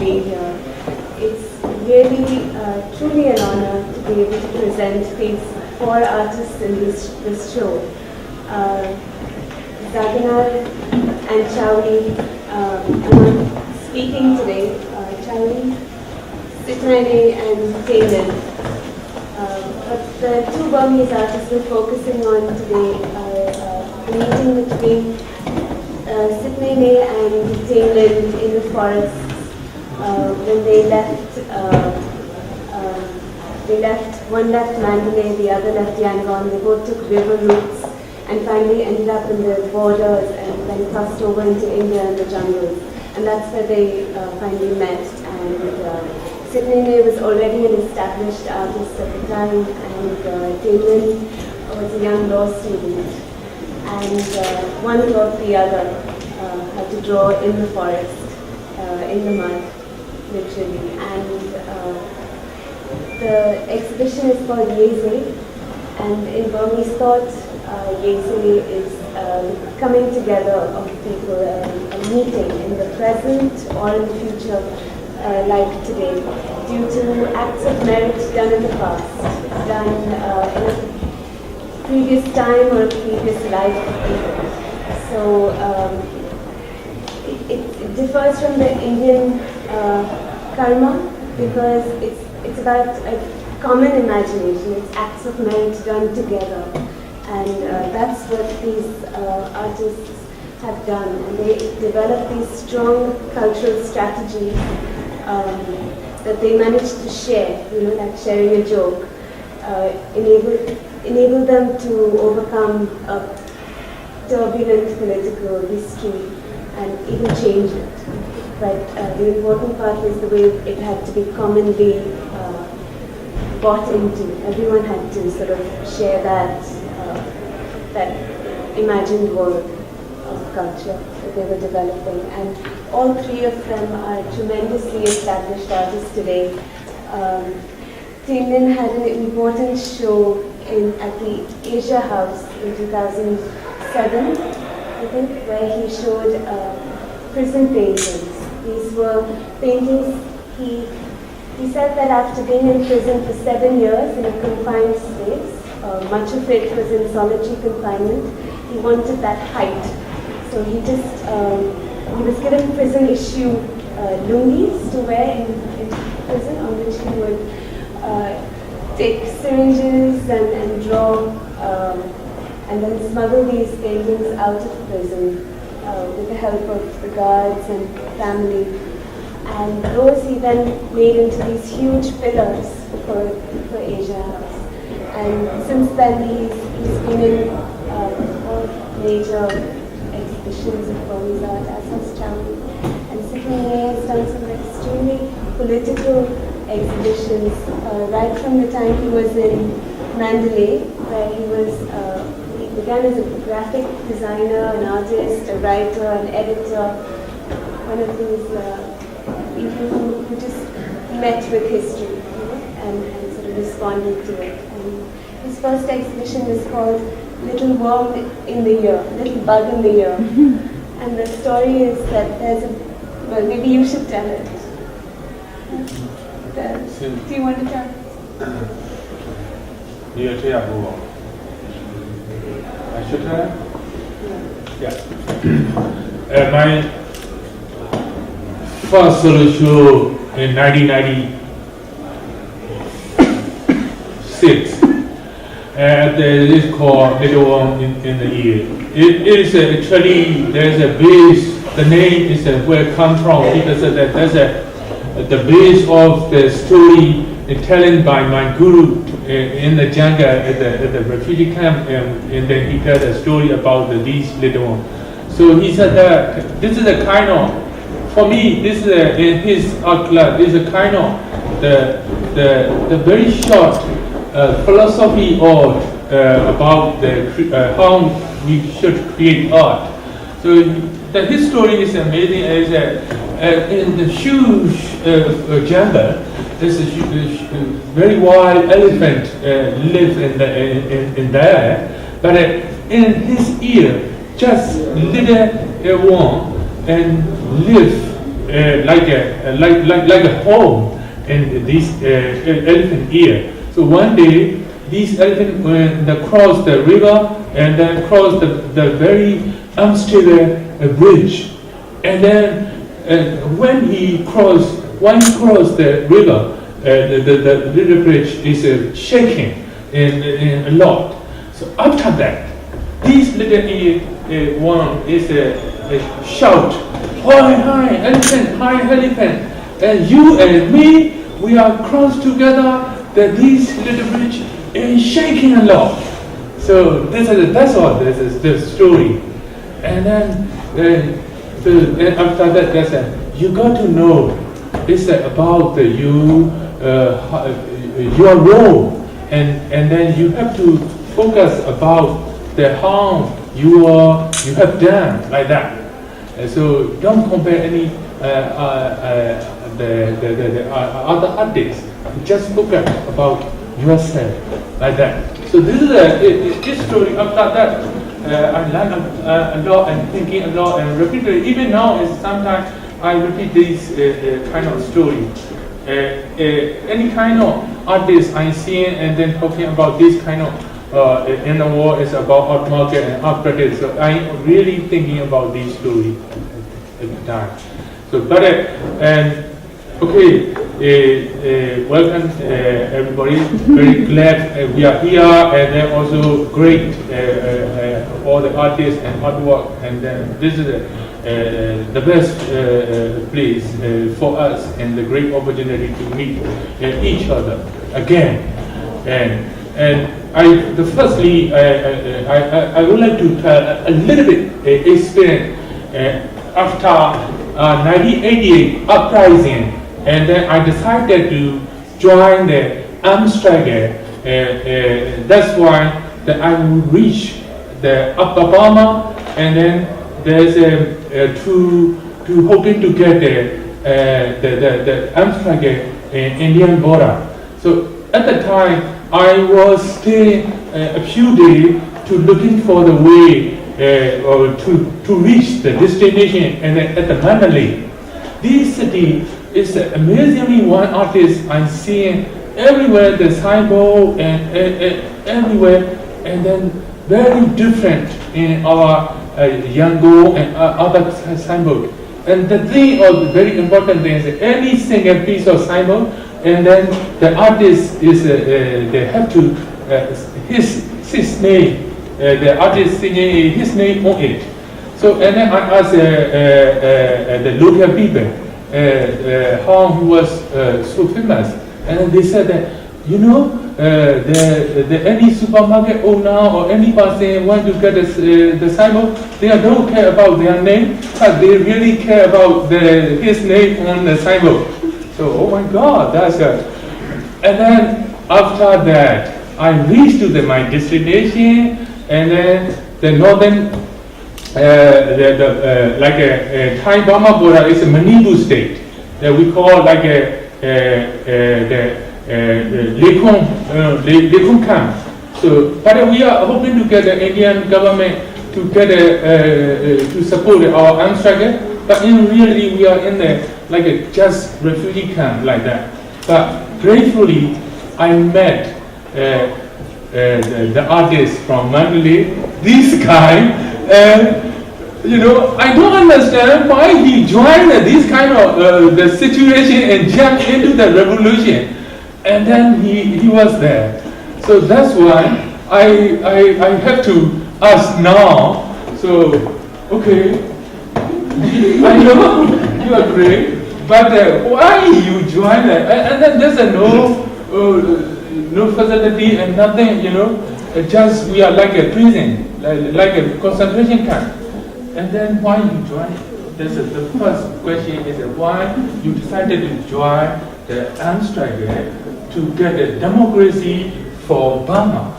be here. It's really truly an honor to be able to present these 4 artists in this show. Zagannath and Chow Ei are speaking today. Chow Ei, Sitt Nyein Aye and Htien Lin. But the 2 Burmese artists we're focusing on today are the meeting between Sitt Nyein Aye and Htien Lin in the forests when they left. One left Mandalay, the other left Yangon. They both took river routes and finally ended up in the borders and then crossed over into India and the jungles. And that's where they finally met. And Sitt Nyein Aye was already an established artist at the time, and Htien Lin was a young law student. And one taught the other how to draw in the forest, in the mud, literally. And the exhibition is called Yeze, and in Burmese thought, Yeze is the coming together of people, a meeting in the present or in the future, like today, due to acts of merit done in the past, done in a previous time or a previous life. So it differs from the Indian karma because it's about a common imagination. It's acts of merit done together, and that's what these artists have done. And they develop these strong cultural strategies that they manage to share. You know, like sharing a joke, enable them to overcome a turbulent political history and even change it. But the important part is the way it had to be commonly bought into. Everyone had to sort of share that imagined world of culture that they were developing. And all 3 of them are tremendously established artists today. Htien Lin had an important show at the Asia House in 2007, I think, where he showed prison paintings. These were paintings. He said that after being in prison for 7 years in a confined space, much of it was in solitary confinement, he wanted that height. So he was given prison issue lungis to wear in prison, on which he would take syringes and draw and then smuggle these paintings out of prison with the help of the guards and family. And those he then made into these huge pillars for Asia House. And since then he's been in all major exhibitions of Burmese art, as has Chow Ei. And Sitt Nyein Aye has done some extremely political exhibitions right from the time he was in Mandalay, where he began as a graphic designer, an artist, a writer, an editor, one of these people who just met with history, you know, and sort of responded to it. And his first exhibition was called Little Worm in the Ear, Little Bug in the Ear. And the story is that well, maybe you should tell it. Do you want to tell? I should tell it? Yeah. My first solo show in 1996 it's called Little Worm in the Ear. It is actually, there's a base, the name is where it comes from, because there's the base of the story telling by my guru in the jungle at the refugee camp, and then he told a story about these little ones. So he said that this is a kind of, for me, this is in his art club, this is a kind of the very short philosophy or about how we should create art. So his story is amazing. In the huge jungle, there's a very wild elephant live in there, but in his ear, just little one and live like a home in this elephant ear. So one day, these elephants when they cross the river and then cross the very unstable bridge, and then when he crossed the river, the little bridge is shaking in a lot. So after that, this little one is shout, hi elephant, hi elephant, and you and me, we are crossed together. That this little bridge is shaking a lot. So that's all. This is the story. And then after that, they said, you got to know it's about your role, and then you have to focus about the harm you have done, like that. So don't compare any the other artists. Just focus about yourself, like that. So this is this story. After that, I learned a lot and thinking a lot and repeat it. Even now, sometimes I repeat this kind of story. Any kind of artist I see and then talking about this kind of in the world is about art market and art practice. So I'm really thinking about this story at the time. So, but okay. Welcome everybody. Very glad we are here, and then also great all the artists and artwork, and then this is the best place for us and the great opportunity to meet each other again. And firstly I would like to tell a little bit experience after 1988 uprising. And then I decided to join the armed struggle. That's why that I will reach the Upper Burma, and then there's to hoping to get the armed struggle in Indian border. So at the time I was staying a few days to looking for the way or to reach the destination, and then at the Mandalay. This city is amazingly one artist I'm seeing everywhere, the signboard and everywhere, and then very different in our Yangon and other signboard. And the thing, or the very important thing, is any single piece of signboard, and then the artist is they have to his name, the artist singing his name on it. So and then I asked the local people how he was so famous, and they said that the any supermarket owner or any person want to get the signboard, they don't care about their name, but they really care about his name on the signboard. So oh my God, that's and then after that I reached to my destination, and then the northern like a Thai Burma border is a Manipur state that we call like the Lekong camp. So, but we are hoping to get the Indian government to get to support our armed struggle. But in reality, we are in like a just refugee camp like that. But gratefully, I met the artist from Mandalay. This guy. I don't understand why he joined this kind of the situation and jumped into the revolution, and then he was there. So that's why I have to ask now. So okay, I know you are great, but why you join it? And then there's no facility and nothing. Just we are like a prison, like a concentration camp. And then why you join? The first question is why you decided to join the armed struggle to get a democracy for Burma.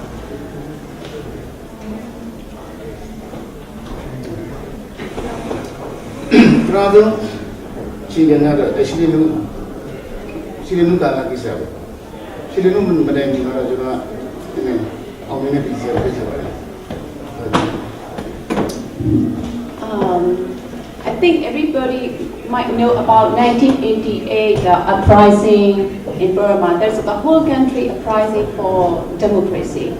Brother, she didn't know. She didn't know that. She didn't know that. I think everybody might know about 1988 uprising in Burma. There's the whole country uprising for democracy.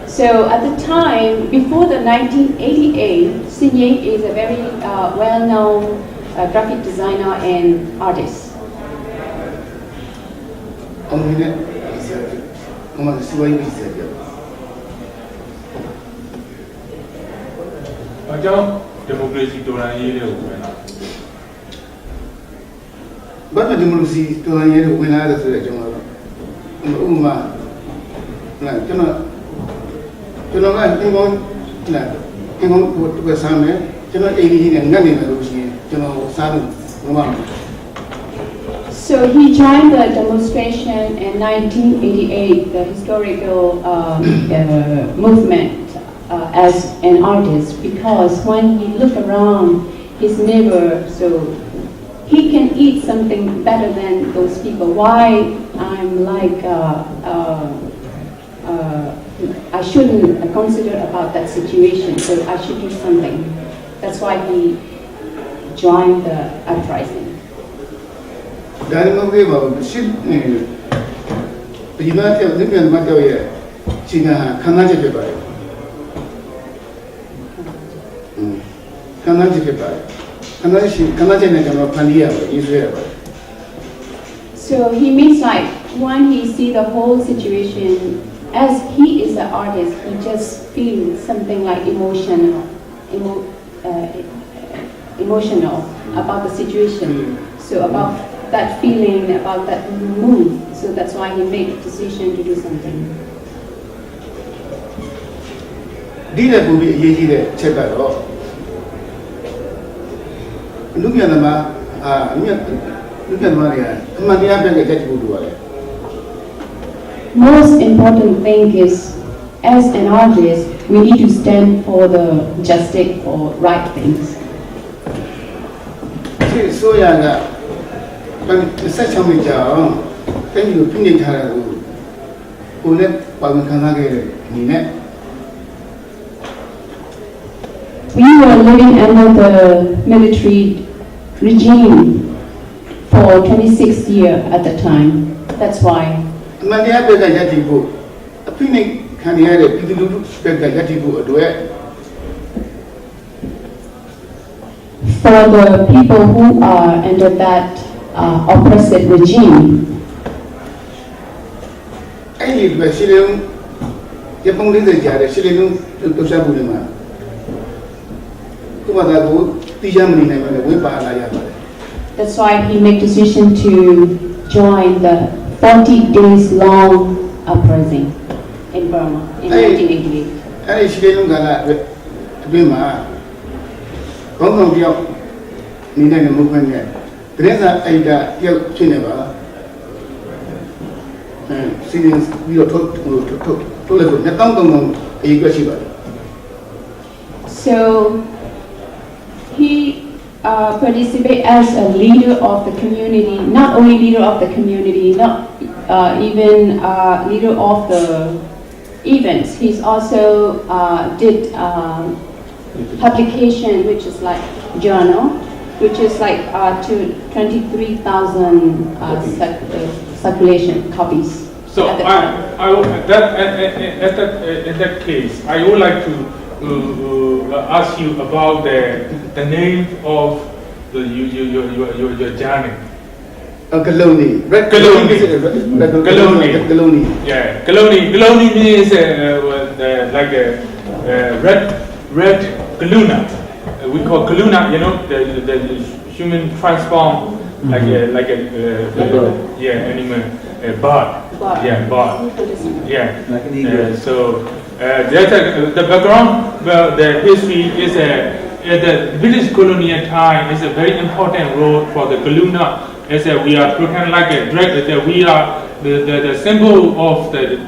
So at the time, before the 1988, Sitt Nyein is a very well-known graphic designer and artist. Democracy to run here. But the democracy to run here when I was a general. So he joined the demonstration in 1988, the historical movement as an artist, because when he looked around his neighbor, so he can eat something better than those people. Why I'm like I shouldn't consider about that situation, so I should do something. That's why he joined the uprising. So he means like when he see the whole situation, as he is an artist, he just feels something like emotional about the situation. So about that feeling, about that mood. So that's why he made a decision to do something. Most important thing is, as an artist, we need to stand for the justice or right things. So such a major thank you, Pinny Tara, who let Paganage. We were living under the military regime for 26 years at the time. That's why. Mandia Bega Yatibu, a Pinny can hear a people Bega Yatibu do it. For the people who are under that oppressive regime. I live by Shilling, Yapon Lizard, Shilling to Sabulima. Who was I go? The Germany never went by. That's why he made decision to join the 40 days long uprising in Burma in 1988. I Shilling Gala Bima. Hong Kong, Nina movement. Teresa Aida, Chineva, seniors, we are told to live in the So he participated as a leader of the community, not only leader of the community, not even leader of the events. He's also did publication, which is like journal, which is like to 23,000 circulation copies. So in that case, I would like to ask you about the name of your journey. Kaloni. Kaloni. Yeah, Kaloni means like a red Kaluna. We call Kaluna, you know, the human transform like a animal, bird. Yeah, bird. Yeah. Like an eagle. So that's the background. Well, the history is the British colonial time is a very important role for the Kaluna. As we are pretend like a dragon. We are the symbol of the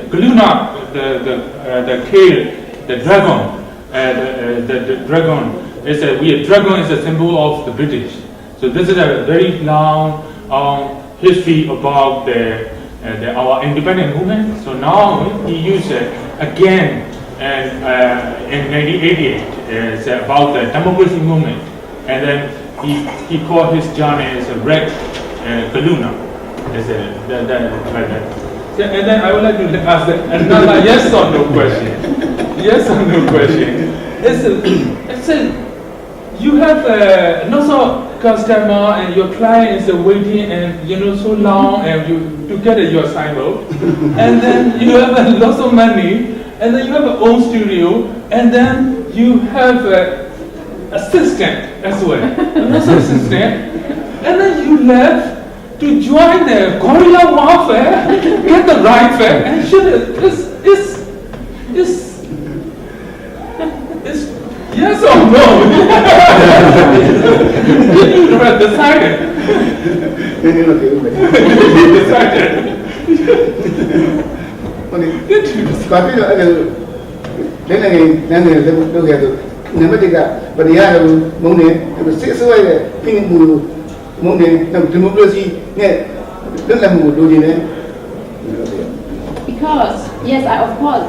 Kaluna, the tail, the dragon. The dragon is dragon is a symbol of the British. So this is a very long history about our independent movement. So now we use it again and in 1988. It's about the democracy movement, and then he called his journey as a red Kaluna. As like that. So, and then I would like to ask another yes or no question. Yes or no question. It's you have lots of customer and your client is waiting and so long and to get your assignment, and then you have lots of money, and then you have your own studio, and then you have assistant as well, lots of assistant, and then you left to join the guerrilla warfare, get the rifle, and shoot it. It's yes or no? You decided. Because yes, of course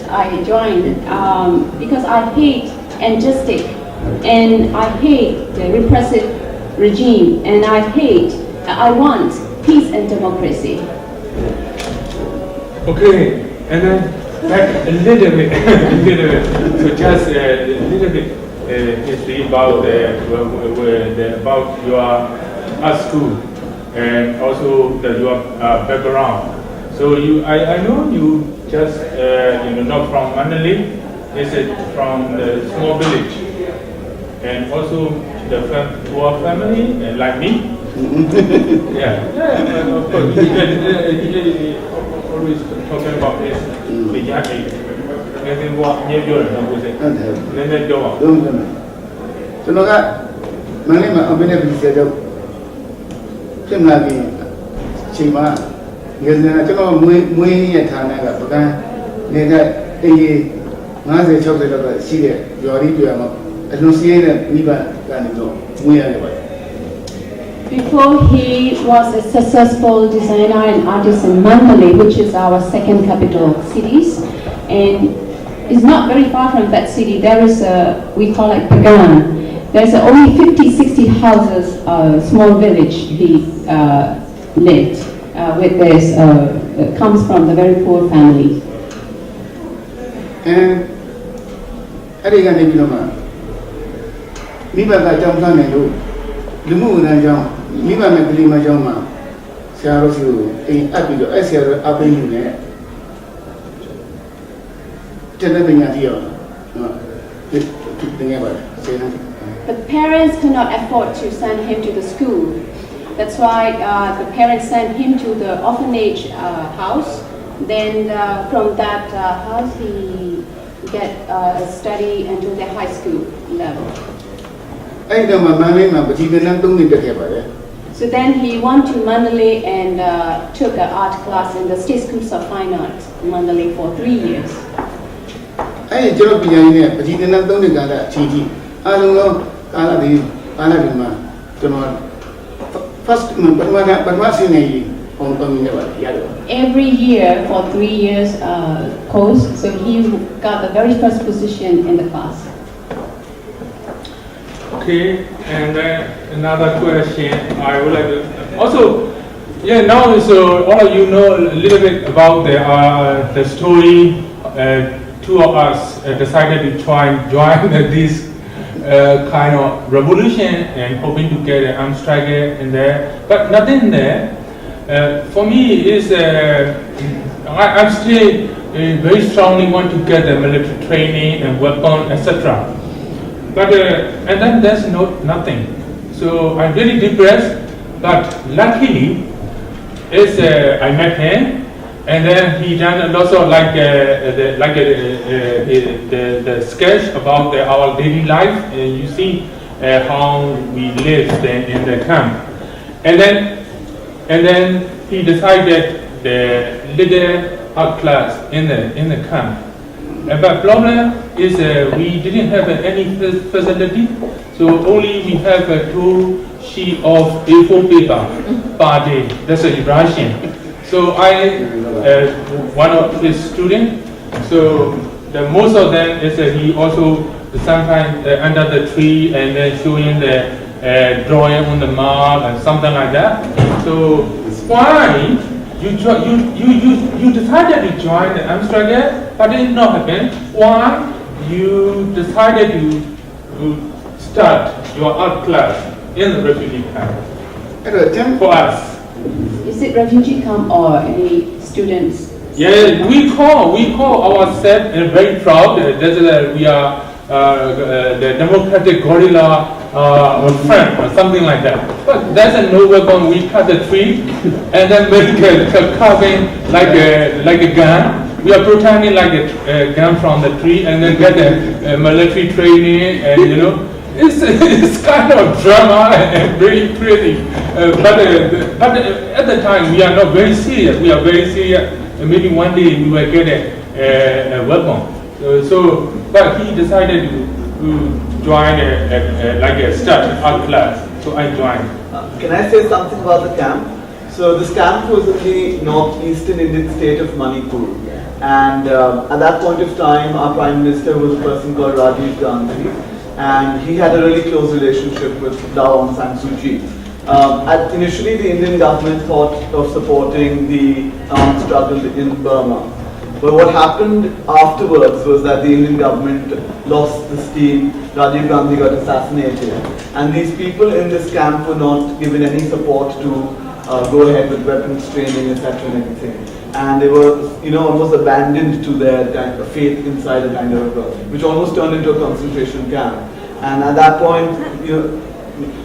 I joined because I hate injustice and I hate the repressive regime and I want peace and democracy. Okay, and then back a little bit, so just a little bit history about about your art school and also your background. So I know you just not from Mandalay, is it from the small village, and also the poor family like me. Yeah, of course. Always talking about this. The young age. Maybe what near your no was it? Then go on. So no that Mandalay ma abine bisa jauh. Sembla ni cima. Biasanya kalau mui ni thana ka bukan ni ka ini 50-60 lah sih dia. Jari dia mak. Anusia ni ni ba kan itu mui ada ba. Before he was a successful designer and artist in Mandalay, which is our second capital cities, and it's not very far from that city. There is we call it Pagan. There's only 50-60 houses, small village he lived with this, comes from the very poor family. And ada yang ni bila mana? Ni bagai jam sana tu, dulu nak jam, ni bagai beli macam mana? Saya harus tu, apa itu? Saya apa ini ni? Jadi dengan dia, dengan apa? Saya nanti. The parents could not afford to send him to the school. That's why the parents sent him to the orphanage house. Then from that house he get study until the high school level. So then he went to Mandalay and took an art class in the State Schools of Fine Arts in Mandalay for 3 years. Every year for 3 years course, so he got the very first position in the class. Okay, and then another question I would like to also, yeah, now so all of you know a little bit about the story. Two of us decided to join this kind of revolution and hoping to get an arms strike in there, but nothing there. For me, is I still very strongly want to get the military training and weapon, etc. But and then there's nothing. So I'm really depressed. But luckily, I met him, and then he done lots of the sketch about our daily life. And you see how we lived in the camp, and then he decided the little art class in the camp. But problem is we didn't have any facility, so only we have 2 sheets of A4 paper per day. That's a Russian. So I, one of his students, so the most of them is he also sometimes under the tree and then showing the drawing on the map and something like that. So why you decided to join the armed struggle, but it did not happen? Why you decided to start your art class in the refugee camp? For us. Is it refugee camp or any students? Yeah, we call ourselves very proud that we are the democratic gorilla friend or something like that. But that's a no weapon. We cut the tree and then make a carving like a gun. We are pretending like a gun from the tree and then get a military training and it's kind of drama and very crazy. But at the time we are not very serious. We are very serious. Maybe one day we will get a weapon. But he decided to join a start art class. So I joined. Can I say something about the camp? So this camp was in the northeastern Indian state of Manipur. And at that point of time, our Prime Minister was a person called Rajiv Gandhi. And he had a really close relationship with Aung San Suu Kyi. Initially, the Indian government thought of supporting the armed struggle in Burma. But what happened afterwards was that the Indian government lost the steam, Rajiv Gandhi got assassinated, and these people in this camp were not given any support to go ahead with weapons training, etc. and everything. And they were, almost abandoned to their kind of faith inside a kind of, which almost turned into a concentration camp. And at that point,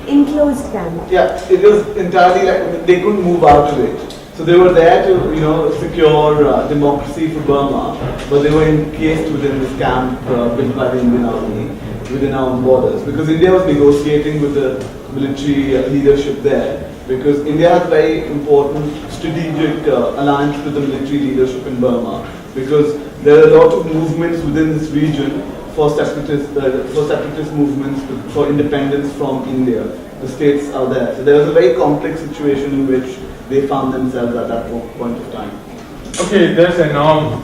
Enclosed camp. Yeah, it was entirely like they couldn't move out of it. So they were there to, secure democracy for Burma, but they were encased within this camp built by the Indian Army within our own borders. Because India was negotiating with the military leadership there. Because India has very important strategic alliance with the military leadership in Burma. Because there are a lot of movements within this region for separatist movements for independence from India. The states are there. So there was a very complex situation in which they found themselves at that point of time. Okay, that's a norm.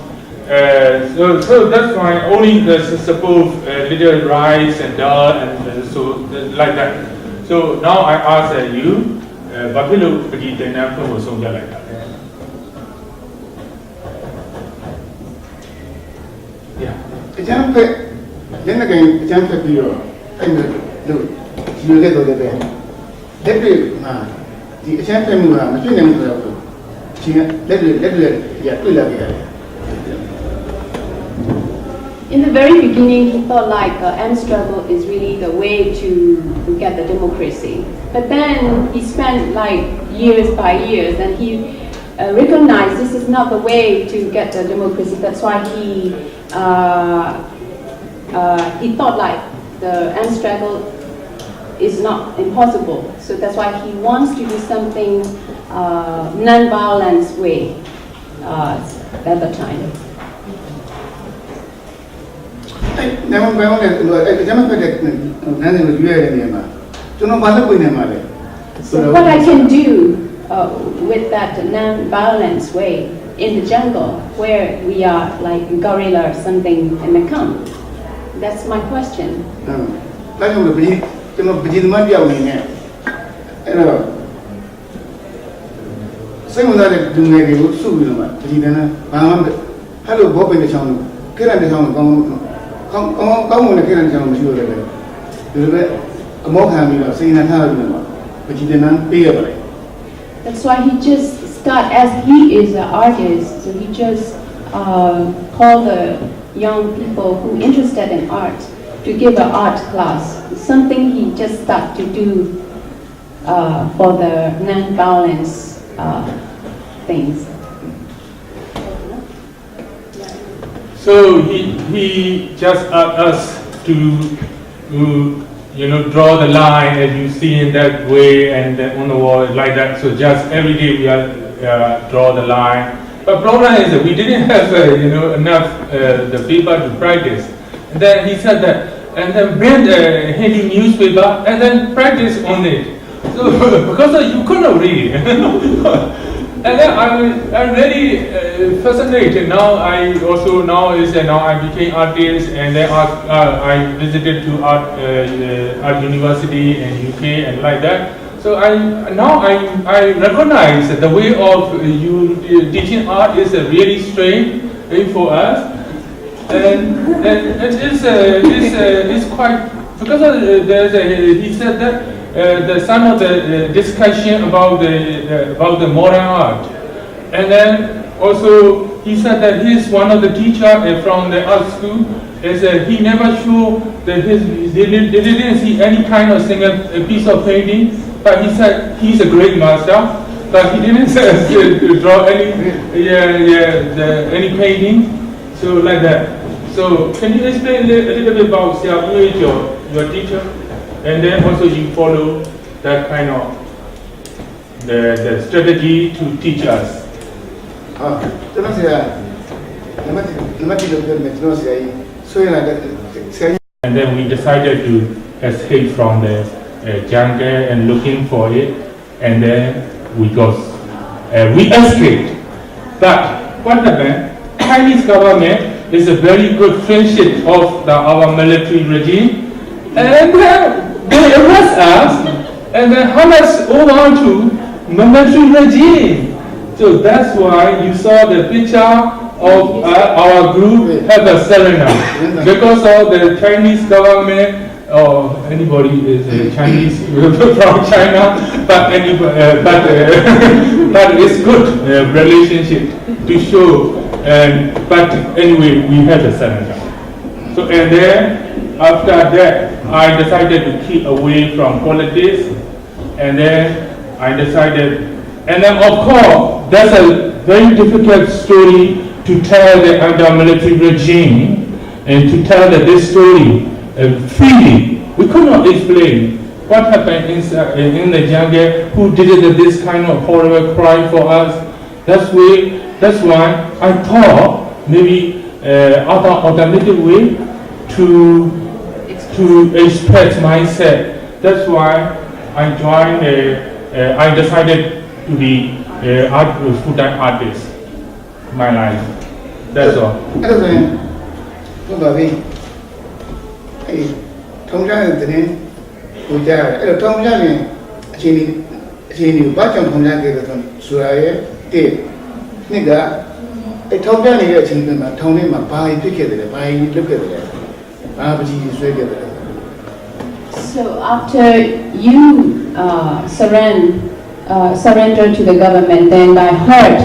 So that's why only suppose little rice and dal and so like that. So now I ask you, Bapilo Pagi Dana from Sonja like that. Yeah. Then again, jump at you and you get over there. The champion, In the very beginning, he thought like armed struggle is really the way to get the democracy. But then he spent like years by years, and he recognized this is not the way to get the democracy. That's why he thought like the armed struggle is not impossible. So that's why he wants to do something non-violence way at the time. So what I can do with that non-violence way in the jungle, where we are like gorilla or something in the camp, that's my question. That's why he just start, as he is an artist, so he just call the young people who interested in art to give an art class. Something he just start to do for the non-violence things. So he just asked us to draw the line as you see in that way and on the wall like that. So just every day we draw the line. But problem is that we didn't have enough the paper to practice. And then he said that, and then read the Hindi newspaper and then practice on it. So because you couldn't read it. And then I'm really fascinated. Now I became artist, and then I visited to art university in UK and like that. So I recognize that the way of you teaching art is really strange for us, and it's quite because he said that some of the discussion about the modern art, and then also he said that he's one of the teachers from the art school. He never showed that they didn't see any kind of single piece of painting, but he said he's a great master, but he didn't to draw any any painting, so like that. So can you explain a little bit about Xiao, your teacher, and then also you follow that kind of the strategy to teach us? And then we decided to escape from the jungle and looking for it, and then we escaped. But what happened? Chinese government is a very good friendship of our military regime, and they arrest us and then hand us over to military regime. So that's why you saw the picture of our group have a surrender, because of the Chinese government or anybody is Chinese from China, but it's good relationship to show. But anyway, we had a surrender. So and then after that, I decided to keep away from politics, and then I decided, and then of course that's a very difficult story to tell the under military regime, and to tell this story freely. We could not explain what happened in the jungle, who did this kind of horrible crime for us. That's why I thought maybe other alternative way to express myself. That's why I joined. I decided to be full-time artist. My life. That's all. So after you surrender to the government, then I heard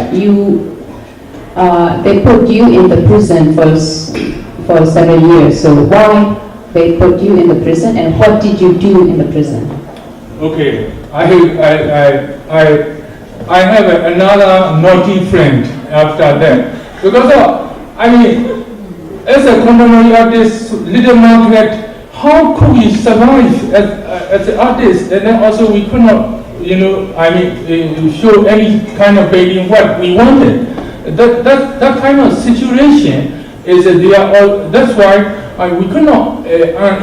they put you in the prison for several years. So why they put you in the prison, and what did you do in the prison? Okay, I have another naughty friend after that, because as a contemporary artist, little market, how could we survive as an artist? And then also we could not, show any kind of painting what we wanted. That kind of situation is that's why we could not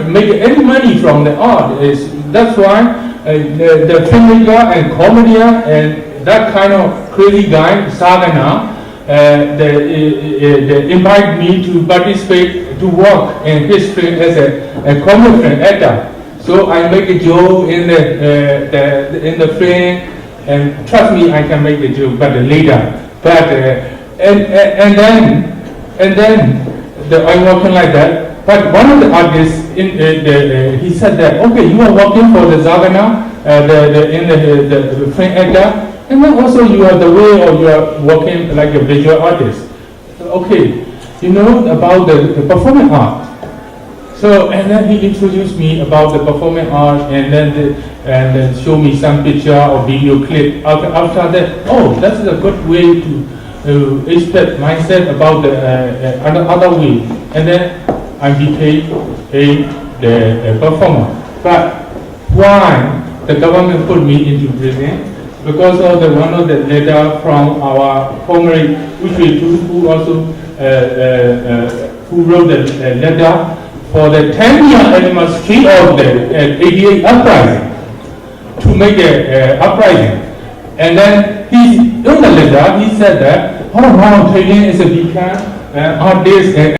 make any money from the art. That's why the filmmaker and comedian and that kind of crazy guy, Sagana, they invite me to participate, to work in his film as a comedian actor. So I make a joke in the film, and trust me, I can make a joke, but later. But and then I'm working like that. But one of the artists he said that, okay, you are working for the Zagana, the film actor. And then also you are the way of you are working like a visual artist. Okay, you know about the performing art. So and then he introduced me about the performing art, and then show me some picture or video clip. After that, oh, that's a good way to express myself about the other way. And then I became the performer. But why the government put me into prison? Because of one of the letter from our former who also who wrote the letter for the 10-year anniversary of the 88 uprising, to make a uprising. And then in the later, he said that, oh no, Htein Lin is a big camp, artist,